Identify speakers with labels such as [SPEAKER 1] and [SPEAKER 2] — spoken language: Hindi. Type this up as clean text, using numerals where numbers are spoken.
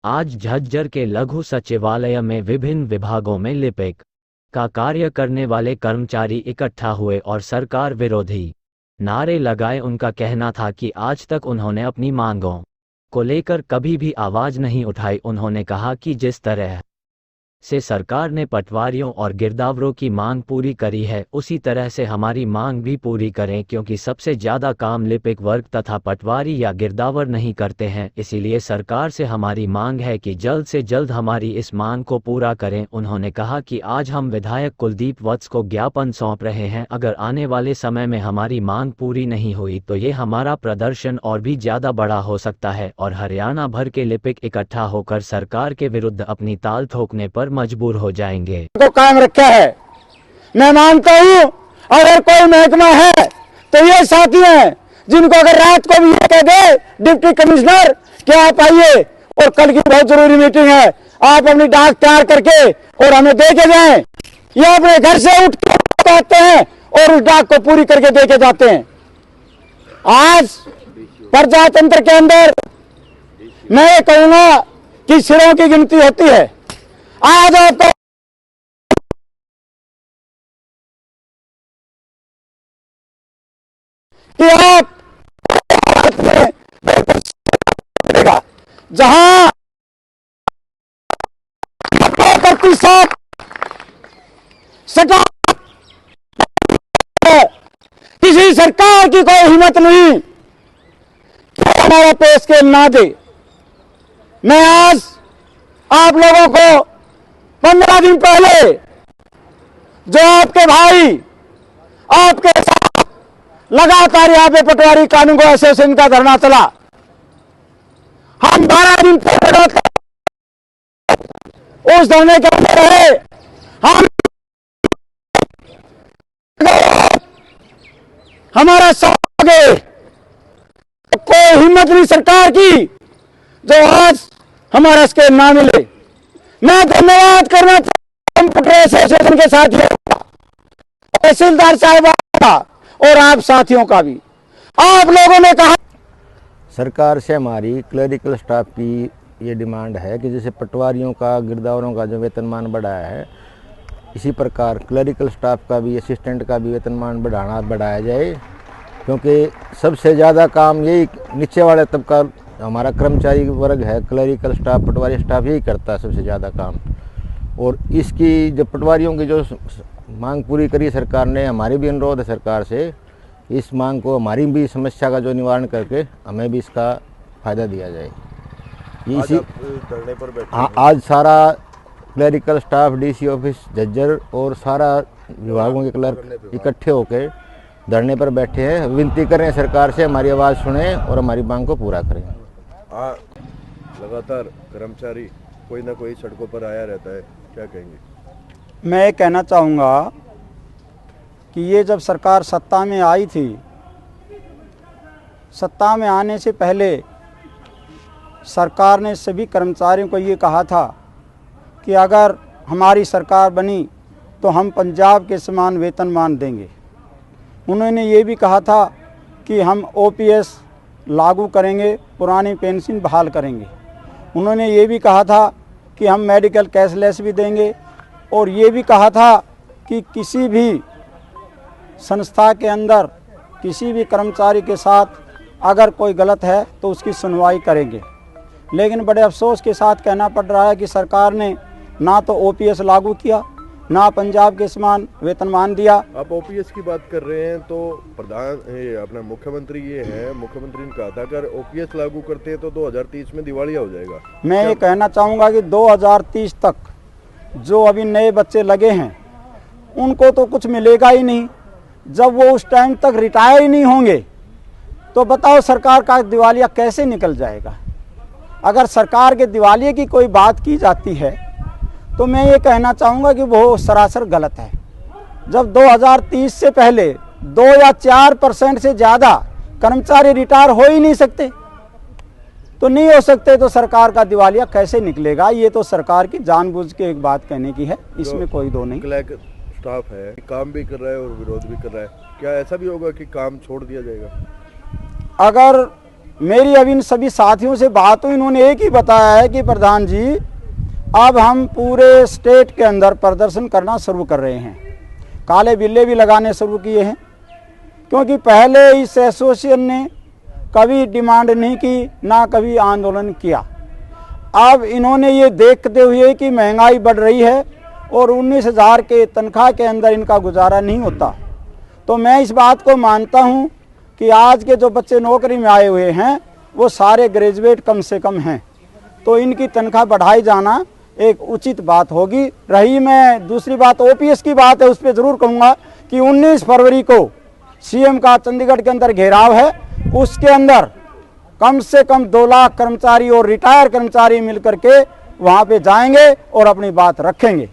[SPEAKER 1] आज झज्जर के लघु सचिवालय में विभिन्न विभागों में लिपिक का कार्य करने वाले कर्मचारी इकट्ठा हुए और सरकार विरोधी नारे लगाए। उनका कहना था कि आज तक उन्होंने अपनी मांगों को लेकर कभी भी आवाज नहीं उठाई। उन्होंने कहा कि जिस तरह से सरकार ने पटवारियों और गिरदावरों की मांग पूरी करी है, उसी तरह से हमारी मांग भी पूरी करें, क्योंकि सबसे ज़्यादा काम लिपिक वर्ग तथा पटवारी या गिरदावर नहीं करते हैं। इसीलिए सरकार से हमारी मांग है कि जल्द से जल्द हमारी इस मांग को पूरा करें। उन्होंने कहा कि आज हम विधायक कुलदीप वत्स को ज्ञापन सौंप रहे हैं। अगर आने वाले समय में हमारी मांग पूरी नहीं हुई तो ये हमारा प्रदर्शन और भी ज़्यादा बड़ा हो सकता है और हरियाणा भर के लिपिक इकट्ठा होकर सरकार के विरुद्ध अपनी ताल ठोकने पर मजबूर हो जाएंगे।
[SPEAKER 2] को कायम रखा है। मैं मानता हूँ अगर कोई महकमा है तो ये साथी हैं, जिनको अगर रात को भी ये कह दे डिप्टी कमिश्नर कि आप आइए और कल की बहुत जरूरी मीटिंग है, आप अपनी डाक तैयार करके और हमें दे के जाएं, ये अपने घर से उठ के आते हैं और उस डाक को पूरी करके दे के जाते हैं। आज प्रजातंत्र के अंदर मैं ये कहूंगा कि सिरों की गिनती होती है। आज आपको कि आप जहां प्रतिशत सटा किसी सरकार की कोई हिम्मत नहीं कि हमारा पे स्केल ना दे। मैं आज आप लोगों को 15 दिन पहले जो आपके भाई आपके साथ लगातार यहाँ पे पटवारी कानून को एसोसिएशन का धरना चला, हम 12 दिन पहले उस धरने के अंदर रहे। हम हमारा साथ कोई हिम्मत नहीं सरकार की जो आज हमारा स्केल ना मिले। मैं धन्यवाद करना चाहता हूं पटवारी एसोसिएशन के साथियों का, तहसीलदार साहब का और आप साथियों का भी। आप लोगों ने कहा
[SPEAKER 3] सरकार से हमारी क्लरिकल स्टाफ की ये डिमांड है कि जैसे पटवारियों का गिरदावरों का जो वेतनमान बढ़ाया है, इसी प्रकार क्लरिकल स्टाफ का भी असिस्टेंट का भी वेतनमान बढ़ाया जाए, क्योंकि सबसे ज़्यादा काम यही नीचे वाले तबका हमारा कर्मचारी वर्ग है। क्लरिकल स्टाफ पटवारी स्टाफ यही करता है सबसे ज़्यादा काम। और इसकी जो पटवारियों की जो मांग पूरी करी सरकार ने, हमारी भी अनुरोध है सरकार से इस मांग को, हमारी भी समस्या का जो निवारण करके हमें भी इसका फ़ायदा दिया जाए। इसी
[SPEAKER 4] धरने पर बैठे
[SPEAKER 3] हाँ, आज सारा clerical staff DC office Jhajjar और सारा विभागों के क्लर्क इकट्ठे होकर धरने पर बैठे हैं। विनती कर रहे हैं सरकार से हमारी आवाज़ सुने और हमारी मांग को पूरा करें।
[SPEAKER 4] लगातार कर्मचारी कोई ना कोई सड़कों पर आया रहता है, क्या कहेंगे?
[SPEAKER 2] मैं ये कहना चाहूँगा कि ये जब सरकार सत्ता में आई थी, सत्ता में आने से पहले सरकार ने सभी कर्मचारियों को ये कहा था कि अगर हमारी सरकार बनी तो हम पंजाब के समान वेतनमान देंगे। उन्होंने ये भी कहा था कि हम ओपीएस लागू करेंगे, पुरानी पेंशन बहाल करेंगे। उन्होंने ये भी कहा था कि हम मेडिकल कैशलेस भी देंगे और ये भी कहा था कि किसी भी संस्था के अंदर किसी भी कर्मचारी के साथ अगर कोई गलत है तो उसकी सुनवाई करेंगे। लेकिन बड़े अफसोस के साथ कहना पड़ रहा है कि सरकार ने ना तो ओपीएस लागू किया, ना पंजाब के समान वेतनमान दिया।
[SPEAKER 4] आप ओपीएस की बात कर रहे हैं तो अपना मुख्यमंत्री ये है, मुख्यमंत्री ने कहा था अगर ओपीएस लागू करते हैं तो 2030 में दिवालिया हो जाएगा।
[SPEAKER 2] मैं ये कहना चाहूँगा कि 2030 तक जो अभी नए बच्चे लगे हैं उनको तो कुछ मिलेगा ही नहीं। जब वो उस टाइम तक रिटायर ही नहीं होंगे तो बताओ सरकार का दिवालिया कैसे निकल जाएगा। अगर सरकार के दिवालिये की कोई बात की जाती है तो मैं ये कहना चाहूँगा कि वो सरासर गलत है। जब 2030 से पहले 2 या 4% से ज़्यादा कर्मचारी रिटायर हो ही नहीं सकते, तो नहीं हो सकते तो सरकार का दिवालिया कैसे निकलेगा। ये तो सरकार की जानबूझ के एक बात कहने की है, इसमें कोई दो नहीं।
[SPEAKER 4] स्टाफ है, काम भी कर रहा है और विरोध भी कर रहा है, क्या ऐसा भी होगा कि काम छोड़ दिया जाएगा?
[SPEAKER 2] अगर मेरी अभी इन सभी साथियों से बात हुई, इन्होंने एक ही बताया है कि प्रधान जी अब हम पूरे स्टेट के अंदर प्रदर्शन करना शुरू कर रहे हैं, काले बिल्ले भी लगाने शुरू किए हैं, क्योंकि पहले इस एसोसिएशन ने कभी डिमांड नहीं की, ना कभी आंदोलन किया। अब इन्होंने ये देखते हुए कि महंगाई बढ़ रही है और 19,000 के तनख्वाह के अंदर इनका गुजारा नहीं होता, तो मैं इस बात को मानता हूँ कि आज के जो बच्चे नौकरी में आए हुए हैं वो सारे ग्रेजुएट कम से कम हैं, तो इनकी तनख्वाह बढ़ाई जाना एक उचित बात होगी। रही मैं दूसरी बात ओपीएस की बात है, उस पर ज़रूर कहूँगा कि 19 फरवरी को सीएम का चंडीगढ़ के अंदर घेराव है, उसके अंदर कम से कम 2 लाख कर्मचारी और रिटायर कर्मचारी मिलकर के वहाँ पे जाएंगे और अपनी बात रखेंगे।